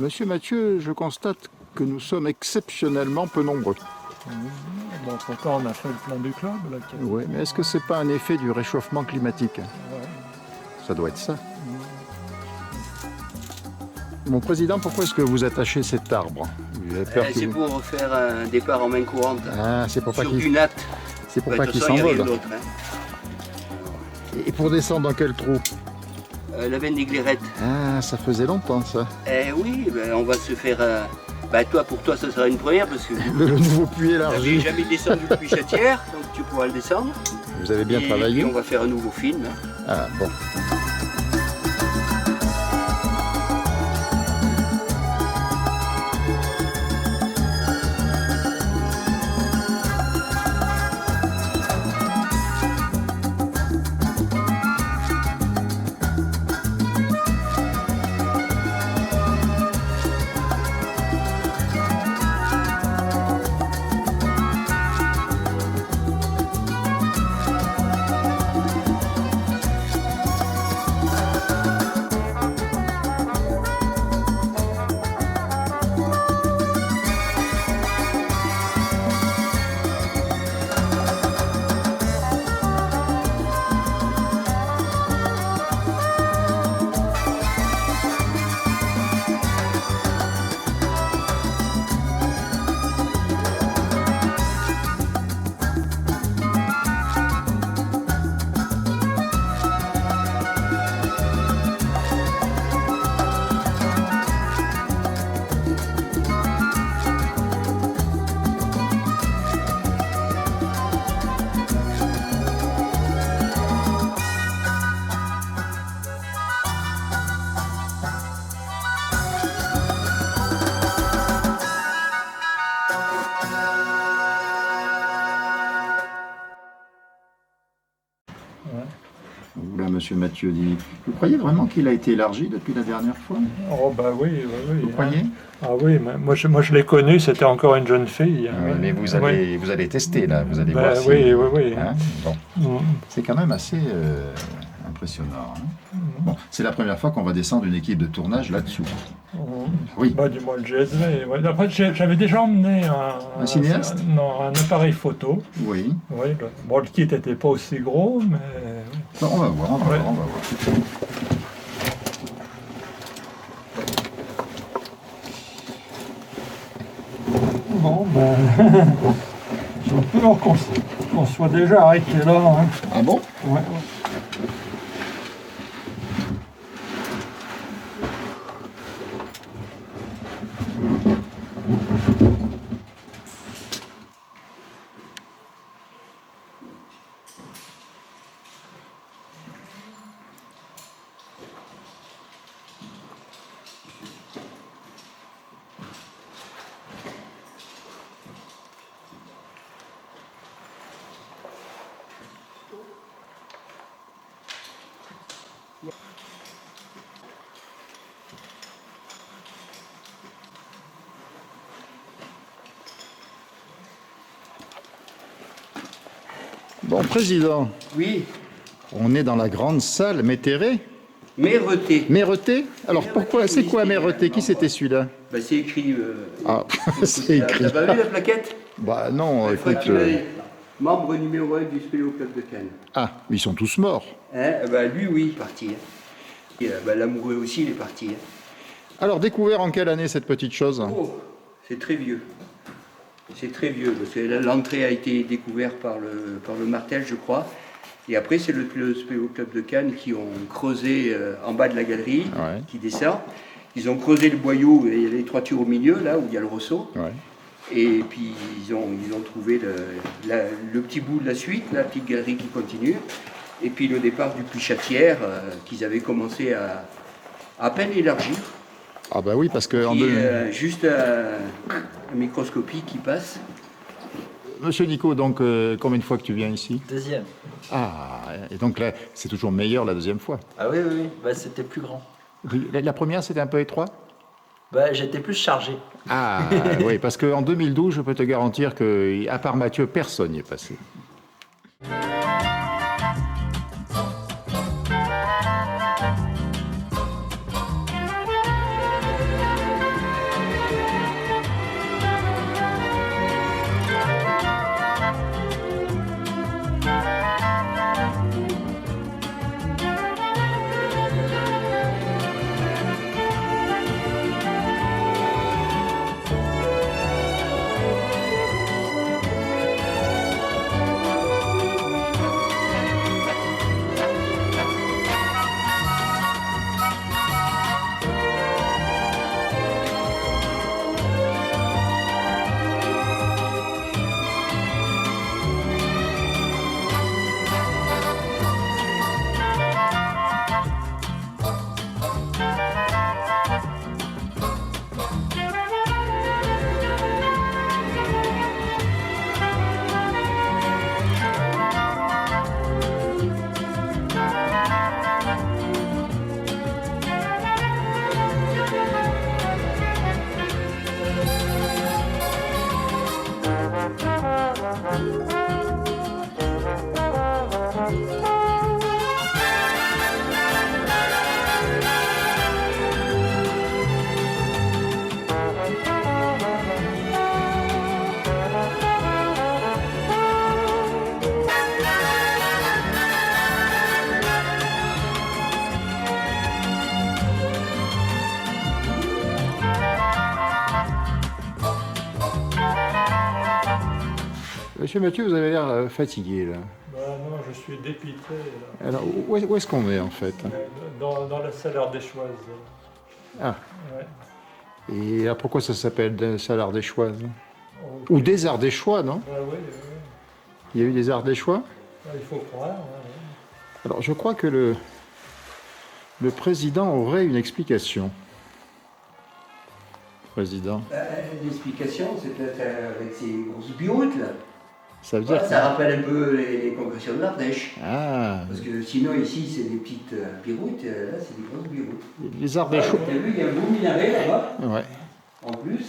Monsieur Mathieu, je constate que nous sommes exceptionnellement peu nombreux. Bon, pourtant, on a fait le plein du club. Là, Oui, mais est-ce que c'est pas un effet du réchauffement climatique? Ouais. Ça doit être ça. Mon président, pourquoi est-ce que vous attachez cet arbre? Vous avez peur C'est pour faire un départ en main courante. Ah, c'est pour pas Sur qu'il du natte. c'est pour De pas toute qu'il façon, il y a rien s'envole. d'autre, hein. Et pour descendre dans quel trou? La veine des Clairettes. Ah, ça faisait longtemps ça. Eh oui, ben, on va se faire... pour toi, ça sera une première parce que Le nouveau puits tu n'avais élargi. jamais descendu depuis Chatière, donc tu pourras le descendre. Vous avez bien Et travaillé. puis on va faire un nouveau film. Hein. Ah, bon. Là, monsieur Mathieu dit, vous croyez vraiment qu'il a été élargi depuis la dernière fois? Oh, bah oui, oui, oui. Vous croyez? Ah oui, mais moi je l'ai connue, c'était encore une jeune fille. Oui, mais vous allez tester là, vous allez Bah, voir si... oui, oui, oui. Hein, bon. Mm. C'est quand même assez impressionnant. Hein. Bon, c'est la première fois qu'on va descendre une équipe de tournage là-dessous. Oui. Bah, du moins le GSV. Ouais. Après, j'avais déjà emmené Un cinéaste? Non, un appareil photo. Oui. Oui, bon, le kit n'était pas aussi gros, mais... Bon, on va voir, on va Ouais. voir, on va voir. Bon, ben... j'ai peur qu'on soit déjà arrêté là. Hein. Ah bon? Ouais, ouais. Bon, président, Oui, on est dans la grande salle Météré. Méreté. Méreté? Alors pourquoi, c'est quoi Méreté? Qui Non, c'était celui-là? Bah, c'est écrit... Ah, c'est écrit. T'as pas vu la plaquette? Bah non, Je crois écoute... que tu l'as- Membre numéro 1 du Spéléo Club de Cannes. Ah, ils sont tous morts. Hein? Bah, lui, oui, il est parti. Hein. Et, l'amoureux aussi, il est parti. Hein. Alors, découvert en quelle année cette petite chose? Oh, c'est très vieux. C'est très vieux, parce que l'entrée a été découverte par le Martel, je crois. Et après, c'est le Spéléo Club de Cannes qui ont creusé en bas de la galerie, Ouais. qui descend. Ils ont creusé le boyau et il y a les toitures au milieu, là où il y a le ressaut. Ouais. Et puis ils ont trouvé le petit bout de la suite, la petite galerie qui continue. Et puis le départ du puits Chatière, qu'ils avaient commencé à peine élargir. Ah bah oui, parce que... Qui est juste un microscopie qui passe. Monsieur Nico, donc combien de fois que tu viens ici? Deuxième. Ah, et donc là, c'est toujours meilleur la deuxième fois. Ah oui, oui, oui. Bah, c'était plus grand. La première, c'était un peu étroit? Bah, j'étais plus chargé. Ah, oui, parce qu'en 2012, je peux te garantir que, à part Mathieu, personne n'y est passé. Monsieur Mathieu, vous avez l'air fatigué là. Bah non, je suis dépité. Là. Alors, où est-ce qu'on est en fait? Dans la salle ardéchoise. Ah. Ouais. Et alors, pourquoi ça s'appelle salle ardéchoise? Oh, Ou des Ardéchois, non? bah oui, oui. Il y a eu des Ardéchois? Il faut croire. Ouais. Alors, je crois que le président aurait une explication. Président. L'explication, c'est peut-être avec ces grosses biroutes là. Ça veut Voilà, dire ça rappelle un peu les conversions de l'Ardèche. Ah, Parce que sinon, ici, c'est des petites biroutes, là, c'est des grosses biroutes. les Ardéchois. Tu as vu, il y a un beau minaret là-bas, Ouais. en plus.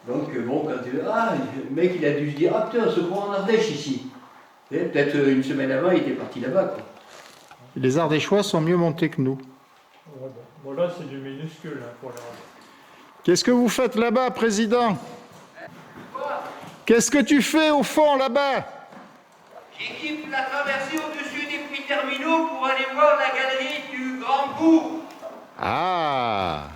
Donc, bon, quand tu ah, le mec, il a dû se dire, ah putain, on se croit en Ardèche ici. Et peut-être une semaine avant, il était parti là-bas, quoi. Les Ardéchois sont mieux montés que nous. Ouais, bon, là, c'est du minuscule hein, pour la. Qu'est-ce que vous faites là-bas, président? Qu'est-ce que tu fais au fond là-bas? J'équipe la traversée au-dessus des puits terminaux pour aller voir la galerie du Grand Bourg. Ah!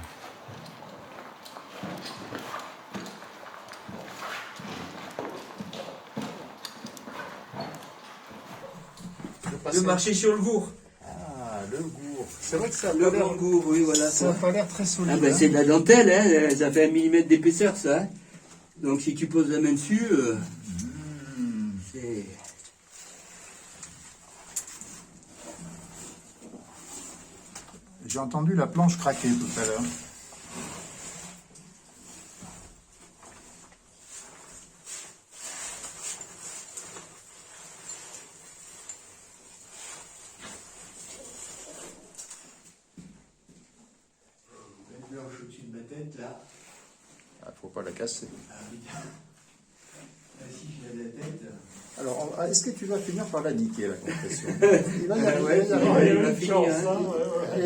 Le marché sur le Gour. Ah, le gour. C'est vrai que ça Le Grand Gour, oui, voilà. ça a pas l'air très solide. Ah ben, c'est de la dentelle, hein, ça fait 1 mm d'épaisseur, ça. Hein. Donc si tu poses la main dessus, c'est... J'ai entendu la planche craquer tout à l'heure. Une blanche au-dessus de ma tête, là. Ah, faut pas la casser. Ah oui. Ah, si je lève la tête... Alors, est-ce que tu vas finir par la niquer, la compression? Il va y Ah arriver, ouais, il va y arriver. il va finir, hein.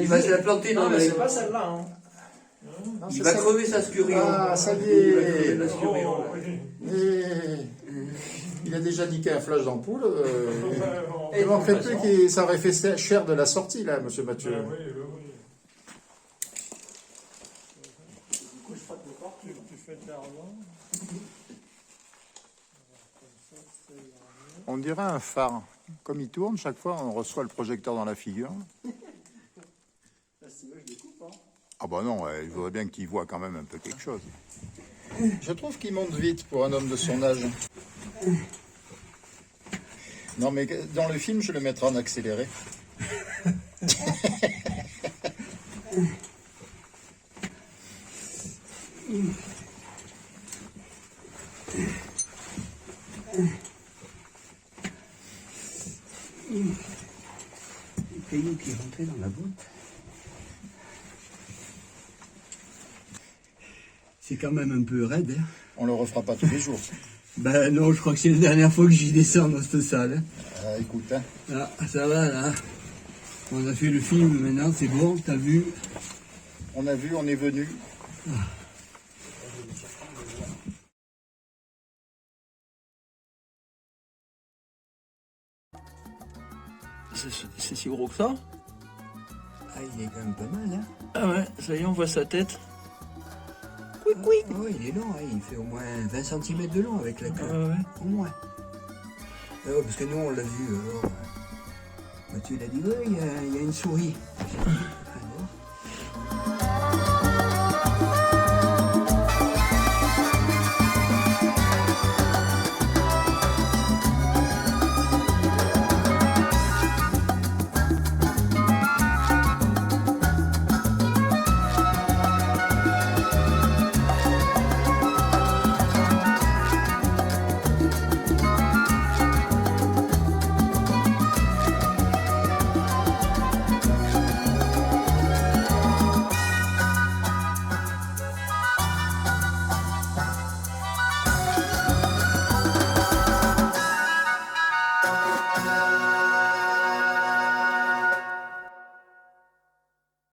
Il va se la planter dans les... pas celle-là. Hein. Non, Il c'est va ça. crever sa scurion. Ah, ça y Il va est. crever la scurion, Oh, là. oui. Il a déjà niqué un flash d'ampoule. Bon. Il manquerait plus que ça aurait fait cher de la sortie, là, monsieur Mathieu. Ah, oui, oui, oui. Du coup, je crois que tu fais de l'argent. On dirait un phare. Comme il tourne, chaque fois, on reçoit le projecteur dans la figure. Ah bah non, il faudrait bien qu'il voit quand même un peu quelque chose. Je trouve qu'il monte vite pour un homme de son âge. Non, mais dans le film, je le mettrai en accéléré. Le caillou qui est rentré dans la boîte. C'est quand même un peu raide, hein. On le refera pas tous les jours. Ben non, je crois que c'est la dernière fois que j'y descends dans cette salle. Hein. Ah, écoute, hein. Ah, ça va là. On a fait le film maintenant, c'est bon, t'as vu. On a vu, on est venu. C'est si gros que ça? Ah, il est quand même pas mal, hein. Ah ouais, ça y est, on voit sa tête. Ah, ouais, il est long, hein. Il fait au moins 20 cm de long avec la queue. Ah ouais. Au moins. Ah ouais, parce que nous, on l'a vu. Mathieu, il a dit, ouais, il y a une souris. J'ai dit,